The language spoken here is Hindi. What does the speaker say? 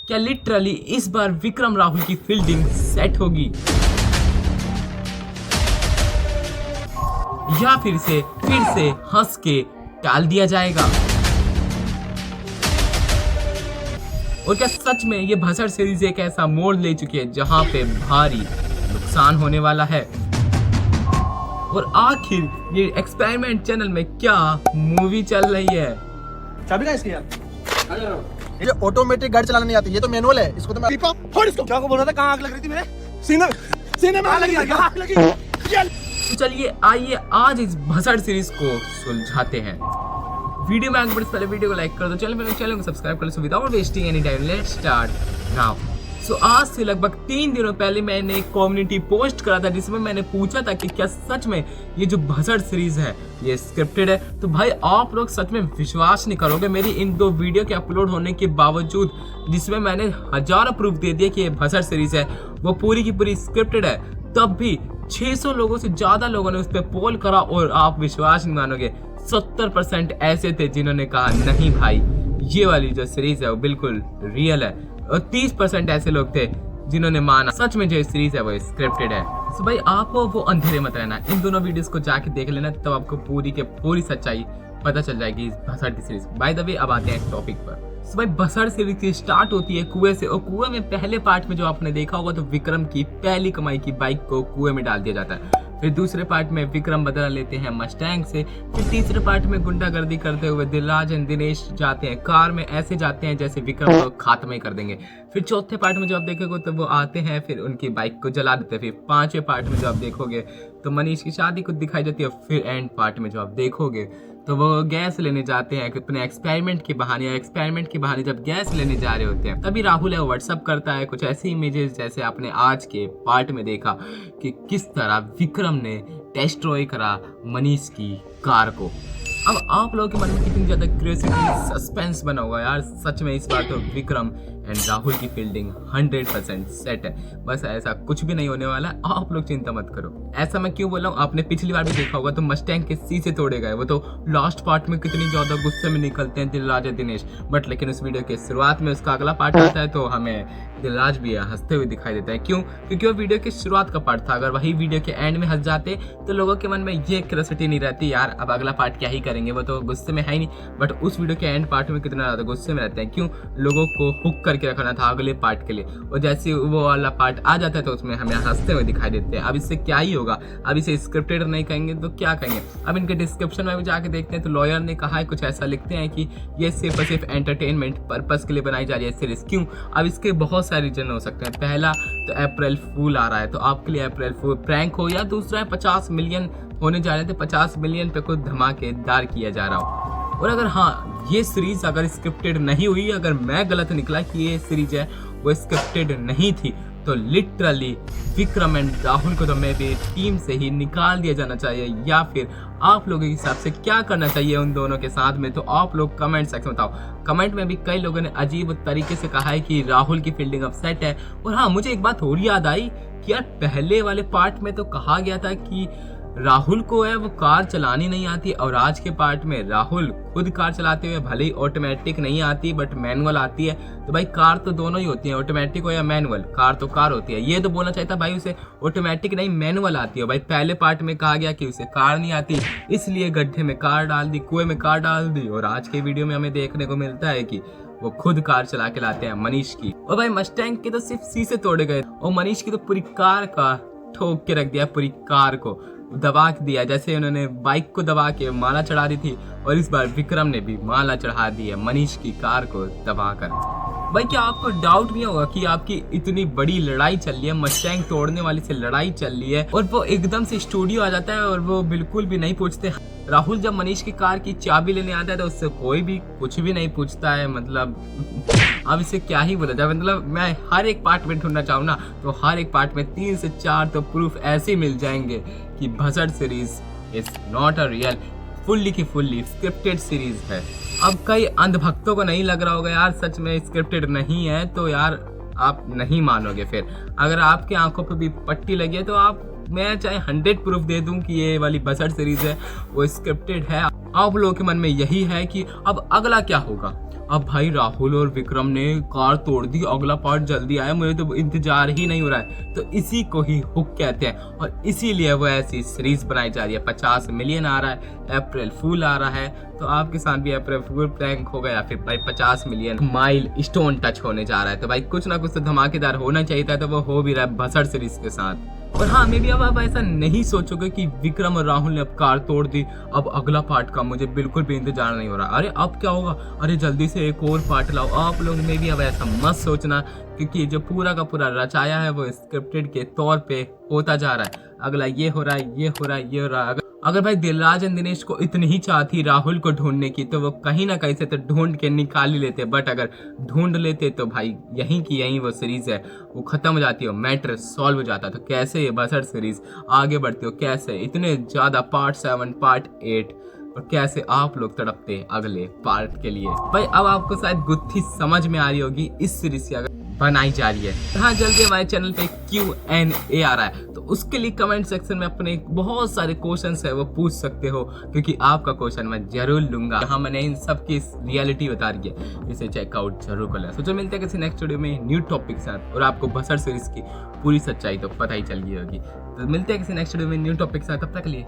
क्या लिटरली इस बार विक्रम राहुल की फील्डिंग सेट होगी या फिर से हंस के टाल दिया जाएगा? और क्या सच में ये भसड़ सीरीज एक ऐसा मोड़ ले चुकी है जहां पे भारी नुकसान होने वाला है? और आखिर ये एक्सपेरिमेंट चैनल में क्या मूवी चल रही है? चाबी कहाँ इसकी यार? ये ऑटोमेटिक गाड़ी चलाने नहीं आती, ये तो मैनुअल है। इसको तो मैं फोड़ इसको। क्या को बोल रहा था? कहाँ आग लग रही थी मेरे सीने में आग लगी यार, आग लगी। तो चलिए आइए आज इस भसड़ सीरीज को सुलझाते हैं। वीडियो में आगे बढ़ने से पहले वीडियो को लाइक कर दो, चैनल को सब्सक्राइब कर लो। So without wasting any time let's start now. So आज से लगभग 3 दिनों पहले मैंने एक कम्युनिटी पोस्ट करा था जिसमें मैंने पूछा था कि क्या सच में ये जो भसड़ सीरीज है ये स्क्रिप्टेड है? तो भाई आप लोग सच में विश्वास नहीं करोगे, मेरी इन 2 वीडियो के अपलोड होने के बावजूद जिसमें मैंने हजारों प्रूफ दे दिए कि ये भसड़ सीरीज है वो पूरी की पूरी स्क्रिप्टेड है, तब भी 600 लोगों से ज्यादा लोगों ने उस पर पोल करा और आप विश्वास नहीं मानोगे 70% ऐसे थे जिन्होंने कहा नहीं भाई ये वाली जो सीरीज है वो बिल्कुल रियल है, और 30% ऐसे लोग थे जिन्होंने माना सच में जो सीरीज है वो स्क्रिप्टेड है। तो भाई आप वो अंधेरे मत रहना, इन दोनों वीडियोस को जाके देख लेना, तब आपको पूरी के पूरी सच्चाई पता चल जाएगी इस भसड़ की सीरीज। बाय द वे अब आते हैं टॉपिक पर। तो भाई भसड़ सीरीज की स्टार्ट होती है कुएं से, और कुएं में पहले पार्ट में जो आपने देखा होगा तो विक्रम की पहली कमाई की बाइक को कुएं में डाल दिया जाता है। फिर दूसरे पार्ट में विक्रम बदला लेते हैं मस्टैंग से। फिर तीसरे पार्ट में गुंडागर्दी करते हुए दिलराज एंड दिनेश जाते हैं कार में, ऐसे जाते हैं जैसे विक्रम को खात्मा ही कर देंगे। फिर चौथे पार्ट में जो आप देखोगे तो वो आते हैं फिर उनकी बाइक को जला देते हैं। फिर 5वें पार्ट में जो आप देखोगे तो मनीष की शादी को दिखाई जाती है। फिर एंड पार्ट में जो आप देखोगे तो वो गैस लेने जाते हैं अपने एक्सपेरिमेंट के बहाने, और एक्सपेरिमेंट के बहाने जब गैस लेने जा रहे होते हैं तभी राहुल है व्हाट्सअप करता है कुछ ऐसी इमेजेस जैसे आपने आज के पार्ट में देखा कि किस तरह विक्रम ने डिस्ट्रॉय करा मनीष की कार को। अब आप लोगों के मन में कितनी ज्यादा क्यूरियोसिटी सस्पेंस बना होगा यार, सच में इस बार तो विक्रम एंड राहुल की फील्डिंग 100% सेट है, बस ऐसा कुछ भी नहीं होने वाला है, आप लोग चिंता मत करो। ऐसा मैं क्यों बोल रहा हूँ, आपने पिछली बार भी देखा होगा तो मस्टैंग के शीशे तोड़े गए, वो तो लास्ट पार्ट में कितनी ज्यादा गुस्से में निकलते हैं दिलराज दिनेश, बट लेकिन उस वीडियो के शुरुआत में उसका अगला पार्ट आता है तो हमें दिलराज भी हंसते हुए दिखाई देता है। क्यों? क्योंकि वो वीडियो के शुरुआत का पार्ट था, अगर वही वीडियो के एंड में हंस जाते तो लोगों के मन में ये क्यूरियोसिटी नहीं रहती यार अब अगला पार्ट क्या ही करेंगे, वो तो गुस्से में है ही नहीं, बट उस वीडियो के एंड पार्ट में कितना ज्यादा गुस्से में रहते हैं। क्यों? लोगों को हुक करके रखना था अगले पार्ट के लिए, और जैसे वो वाला पार्ट आ जाता है तो उसमें हमें हंसते हुए दिखाई देते हैं। अब इससे क्या ही होगा, अब इसे स्क्रिप्टेड नहीं कहेंगे तो क्या कहेंगे? अब इनके डिस्क्रिप्शन में भी जाके देखते हैं तो लॉयर ने कहा है कुछ ऐसा लिखते हैं कि ये सिर्फ और सिर्फ एंटरटेनमेंट पर्पस के लिए बनाई जा रही है सीरीज। क्यों? अब इसके बहुत सारे रीजन हो सकते हैं। पहला तो अप्रैल फूल आ रहा है, तो आपके लिए अप्रैल फूल प्रैंक हो, या दूसरा है 50 मिलियन होने जा रहे थे, 50 मिलियन पे कुछ धमाकेदार किया जा रहा हो। और अगर हाँ ये सीरीज अगर स्क्रिप्टेड नहीं हुई, अगर मैं गलत निकला कि ये सीरीज है वो स्क्रिप्टेड नहीं थी, तो लिटरली विक्रम एंड राहुल को तो मैं भी टीम से ही निकाल दिया जाना चाहिए, या फिर आप लोगों के हिसाब से क्या करना चाहिए उन दोनों के साथ में, तो आप लोग कमेंट सेक्शन में बताओ। कमेंट में भी कई लोगों ने अजीब तरीके से कहा है कि राहुल की फील्डिंग अब सेट है। और हाँ मुझे एक बात और याद आई कि यार पहले वाले पार्ट में तो कहा गया था कि राहुल को है वो कार चलानी नहीं आती, और आज के पार्ट में राहुल खुद कार चलाते हुए भले ही ऑटोमेटिक नहीं आती बट मैनुअल आती है। तो भाई कार तो दोनों ही होती है, ऑटोमेटिक हो या मैनुअल, कार तो कार होती है। ये तो बोलना चाहिए था भाई उसे ऑटोमेटिक नहीं मैनुअल आती है। भाई पहले पार्ट में कहा गया कि उसे कार नहीं आती इसलिए गड्ढे में कार डाल दी, कुएं में कार डाल दी, और आज के वीडियो में हमें देखने को मिलता है कि वो खुद कार चला के लाते हैं मनीष की। और भाई मस्टैंग के तो सिर्फ शीशे तोड़े गए, और मनीष की तो पूरी कार का ठोक के रख दिया, पूरी कार को दबा दिया, जैसे उन्होंने बाइक को दबा के माला चढ़ा दी थी, और इस बार विक्रम ने भी माला चढ़ा दी है मनीष की कार को दबाकर। भाई क्या आपको डाउट नहीं होगा कि आपकी इतनी बड़ी लड़ाई चल रही है, मस्टैंग तोड़ने वाली से लड़ाई चल रही है, और वो एकदम से स्टूडियो आ जाता है और वो बिल्कुल भी नहीं पूछते। राहुल जब मनीष की कार की चाबी लेने आता है तो उससे कोई भी कुछ भी नहीं पूछता है, मतलब अब इसे क्या ही बोला जाए। मतलब मैं हर एक पार्ट में ढूंढना चाहूँ ना तो हर एक पार्ट में 3 से 4 तो प्रूफ ऐसे मिल जाएंगे कि Bhasad series is not a real, fully की फुल्ली स्क्रिप्टेड सीरीज है। अब कई अंधभक्तों को नहीं लग रहा होगा यार सच में स्क्रिप्टेड नहीं है, तो यार आप नहीं मानोगे। फिर अगर आपकी आंखों पे भी पट्टी लगी है तो आप मैं चाहे 100 प्रूफ दे दूं कि ये वाली भसड़ सीरीज है वो स्क्रिप्टेड है। आप लोगों के मन में यही है कि अब अगला क्या होगा। अब भाई राहुल और विक्रम ने कार तोड़ दी, अगला पार्ट जल्दी आया, मुझे तो इंतजार ही नहीं हो रहा है। तो इसी को ही हुक कहते हैं और इसीलिए वो ऐसी सीरीज बनाई जा रही है। 50 मिलियन आ रहा है, अप्रैल फूल आ रहा है, तो आपके साथ भी अप्रैल फूल प्रैंक होगा या फिर भाई 50 मिलियन माइल स्टोन टच होने जा रहा है। तो भाई कुछ ना कुछ तो धमाकेदार होना चाहिए था, तो वो हो भी रहा है भसड़ सीरीज के साथ। और हाँ, मे भी अब आप ऐसा नहीं सोचोगे कि विक्रम और राहुल ने अब कार तोड़ दी, अब अगला पार्ट का मुझे बिल्कुल भी इंतजार नहीं हो रहा। अरे अब क्या होगा, अरे जल्दी से एक और पार्ट लाओ। आप लोग में भी अब ऐसा मत सोचना, क्योंकि जो पूरा का पूरा रचाया है वो स्क्रिप्टेड के तौर पे होता जा रहा है। अगला ये हो रहा है, ये हो रहा है, ये हो रहा है। अगर भाई दिलराज एंड दिनेश को इतनी ही चाह थी राहुल को ढूंढने की, तो वो कहीं ना कहीं से तो ढूंढ के निकाल ही लेते। बट अगर ढूंढ लेते तो भाई यहीं की यहीं वो सीरीज है वो खत्म हो जाती है, मैटर सॉल्व हो जाता। तो कैसे ये बसड़ सीरीज आगे बढ़ती हो, कैसे इतने ज्यादा पार्ट 7 पार्ट 8, और कैसे आप लोग तड़पते अगले पार्ट के लिए। भाई अब आपको शायद गुत्थी समझ में आ रही होगी इस सीरीज की अगर बनाई जा रही है। हाँ, जल्दी हमारे चैनल पे Q&A आ रहा है, तो उसके लिए कमेंट सेक्शन में अपने बहुत सारे क्वेश्चंस है वो पूछ सकते हो, क्योंकि आपका क्वेश्चन मैं जरूर लूंगा। हाँ, मैंने इन सब की रियलिटी बता रही है, इसे चेकआउट जरूर कर लें। तो जो मिलते हैं किसी नेक्स्ट वीडियो में न्यू टॉपिक के साथ, और आपको बसड़ सीरीज की पूरी सच्चाई तो पता ही चल गई होगी। तो मिलते हैं किसी नेक्स्ट वीडियो में न्यू टॉपिक के साथ, तब तक के लिए।